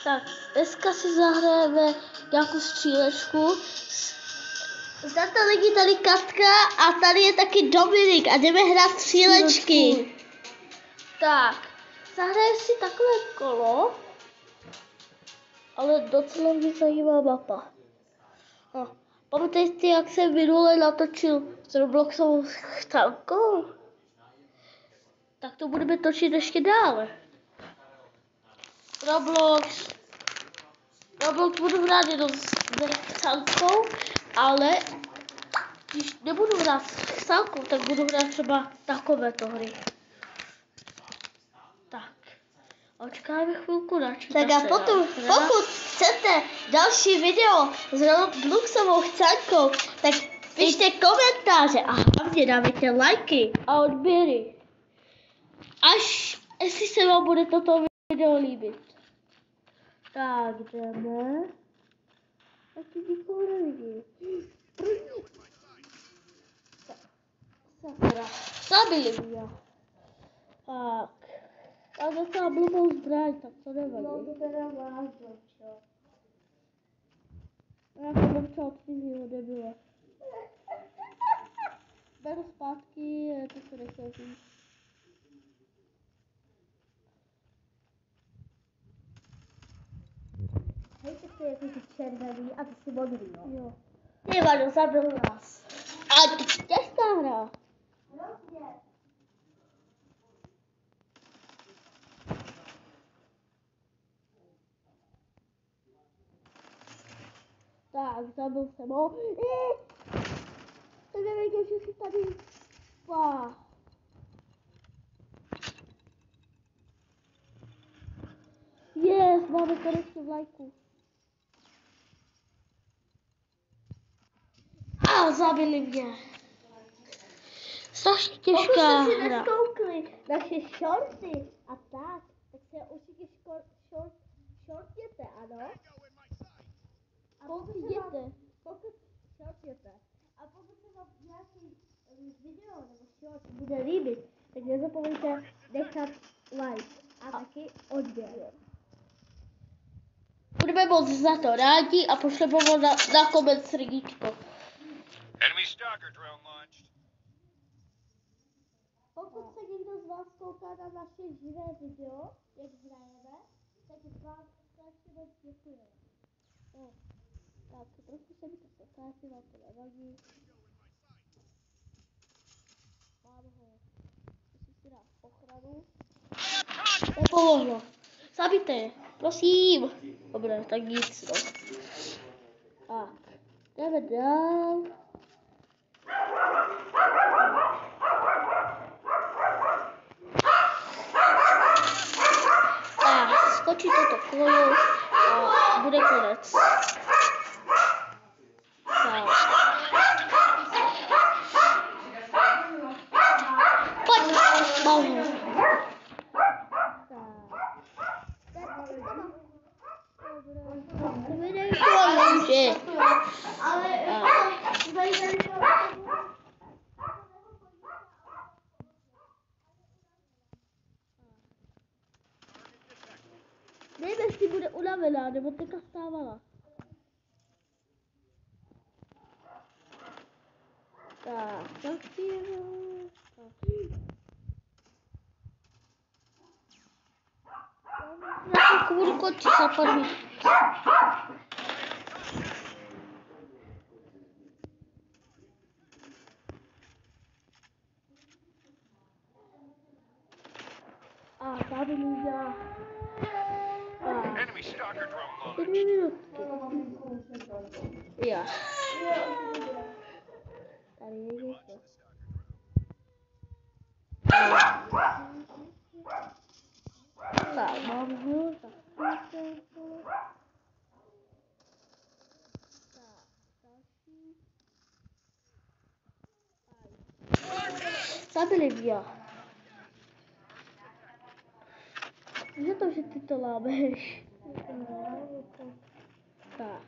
Tak, dneska si zahrajeme nějakou střílečku. Znáte lidi, tady Katka a tady je taky Dominik a jdeme hrát střílečky. Tak, zahrajeme si takové kolo, ale docela mě zajímá mapa. No, pamatujete, jak jsem minule natočil s Robloxovou chcankou? Tak to budeme točit ještě dále. Roblox budu hrát jenom s chcankou, ale když nebudu hrát s chcankou, tak budu hrát třeba takovéto hry. Tak, očkáme chvilku na čítače. Tak a potom, pokud chcete další video s Robloxovou chcankou, tak pište komentáře a hlavně dávajte lajky A odběry. Až jestli se vám bude toto video líbit. Tak jdeme. A tu nikoho nevidím. Sakra. Zabili mě. Tak. A docela blbou zbraň, tak to nevadí. No to teda vážno, čo? Já jsem chtěla od tvýho debila. Beru zpátky, to se nechtěl říct. Hejte si jako ty červený a ty si modrý, no. Jo. Ty vado, zabil nás. A to je těžká hra. Tak, zabil jsem ho. Tak nevěděl, že si tady spá. Yes, máme konečně vlajku. A zabili mě. Strašně těžká Pokud jste si hra. neskoukli naše shorty a tak se určitě shortněte, ano? A pokud shortněte. A pokud se vám nějaký video nebo short bude líbit, tak nezapomeňte nechat like a taky odběr. Budeme moc za to rádi a pošleme ho na koment srdíčko. Enemy stalker drone launched. Pokud se někdo z vás kouká na naše živé video, jak hrajeme, tak vám strašně moc děkujeme. No, tak trošku se mi to sekácí, vám to nevadí. Mám ho. Musím si dát ochranu. Nepomohlo. Zabijte je, prosím. Dobré, tak nic, no. Tak, jdeme dál. A skočí toto kolo a bude konec. Tak. Pojď, mám ho. To mi nešlo může. Nevím, jestli bude unavená, nebo teďka stávala. Tak si jo. Na tu kůru končí zapadní. A tady může. Enemy stalker drone launched. 4 minutky. Jo. Tady je něco. Tak, mám ho. Tak, další. Zabili mě. Víš to, že ty to lámeš. Tak.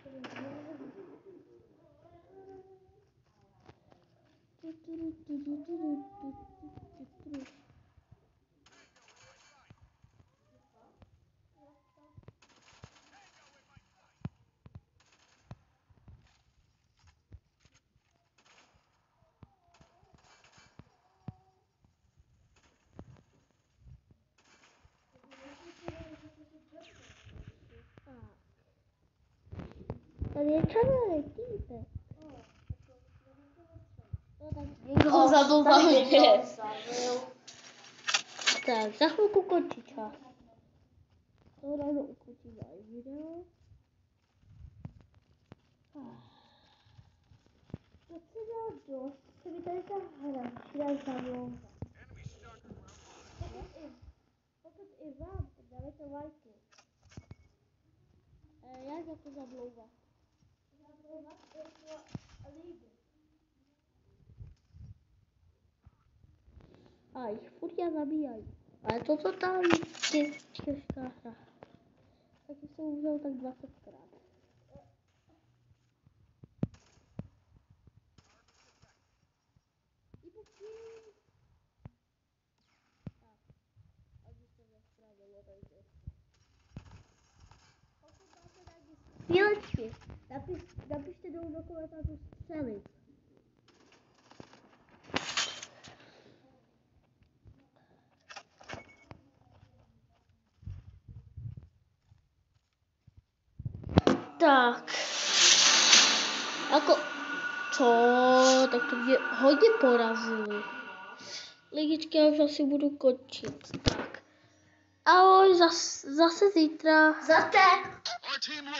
Tady je červený, vidíte? No, tak někdo O, ho zabil tady hlavně. někdo zabil. Tak, za chvilku končí čas. To ráno ukončíme i video. Docela dost se mi tady ta hra začíná zamlouvat. Pokud i vám, tak dávejte lajky. Jak za to zamlouvat? Zamlouvat jako líbí. A jich furt já zabíjají. Ale toto tam je těžká hra. Taky jsem uzal tak 20krát. Střílečky. Napište dolů do komentářů střely. Tak. Jako, co? Tak to mě hodně porazili. Lidičky, já už asi budu končit. Tak. Ahoj, zase zítra. Zate.